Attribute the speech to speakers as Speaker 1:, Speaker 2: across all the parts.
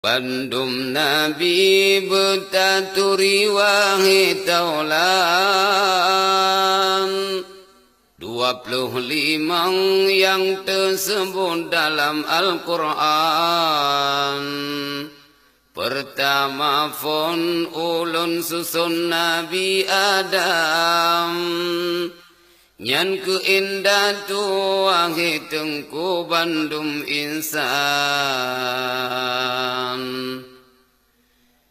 Speaker 1: Pandum Nabi bertaturi wahai taulan 25 yang tersebut dalam Al-Quran. Pertama fon ulun susun Nabi Adam. Nyan keindah tu wahai tengku bandum insan.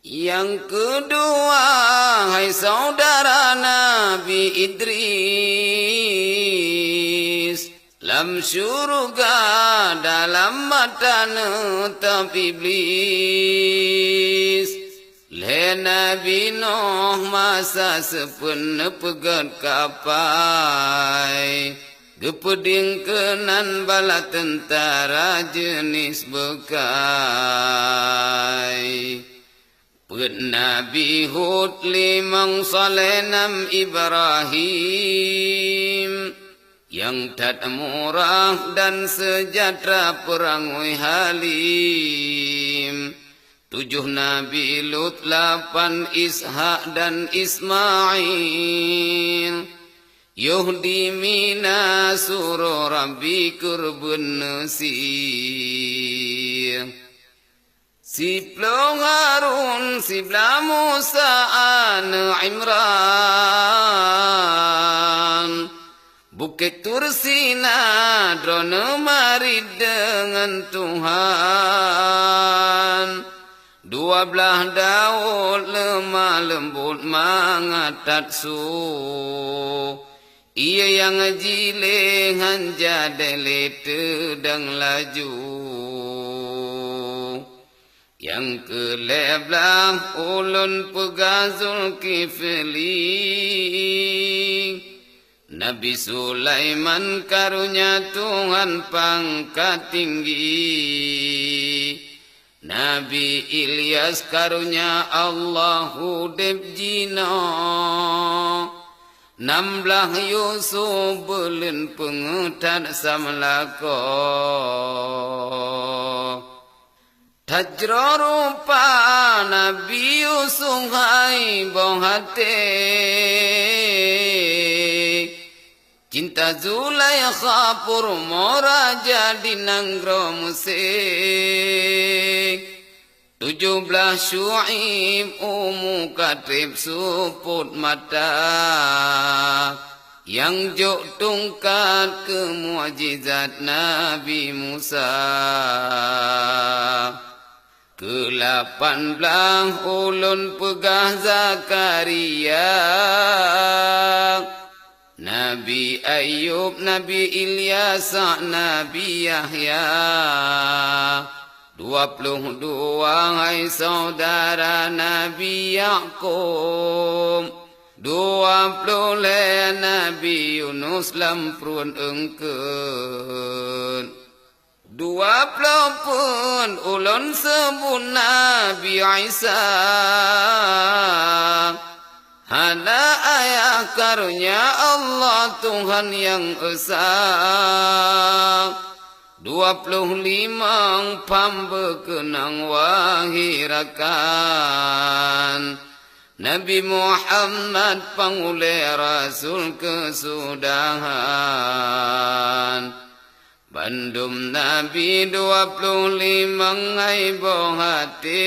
Speaker 1: Yang kedua hai saudara Nabi Idris. Lam syurga dalam mata netap iblis. Le Nabi Nuh masa sepena pegat kapai. Gepeding kenan bala tentara jenis bekai. Pet Nabi Hud 5 Saleh 6 Ibrahim. Yang tak murah dan sejahtera perangui halim. 7 Nabi Lut 8 Ishak dan Ismail. Yuhdi mina suruh Rabbi kurban nasir. Siplo Harun sibla Musa an Imran. Bukit Tursina drone mari dengan Tuhan. 12 Daud lemah lembut mangatat su. Ia yang jilengan jadai lete dan laju. Yang ke-11 ulun pegazul kifli. Nabi Sulaiman karunia Tuhan pangkat tinggi. Nabi Ilyas karunia Allahu debjina. 16 Yusuf belin pengetat samlako. Tajra rupa Nabi Yusuf hai bohate. Cinta Zulaikha purmo raja di nanggro musik. 17 Syu'ib umu katrib suput mata. Yang jok tungkat ke muajizat Nabi Musa. Ke-18 ulun pegah Zakaria. Nabi Ayub, Nabi Ilyas, Nabi Yahya. 22 hai saudara Nabi Yaqub. 20 Nabi Yunus lamprun engkeun. 20 pun ulun sebut Nabi Isa. Hana ayah karunia Allah Tuhan yang esa. 25 pambekenang wahirakan. Nabi Muhammad pangule Rasul kesudahan. Bandum Nabi 25 aibo hati.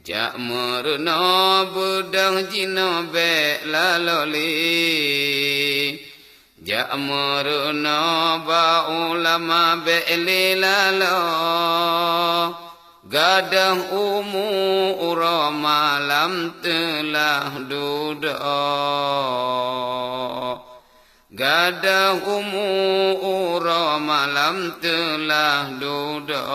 Speaker 1: Jak merena bedah jina be laloli. Jak merena ba ulama be lilalo. Gadah umu ura malam telah duduk. Gadah umu ura malam telah duduk.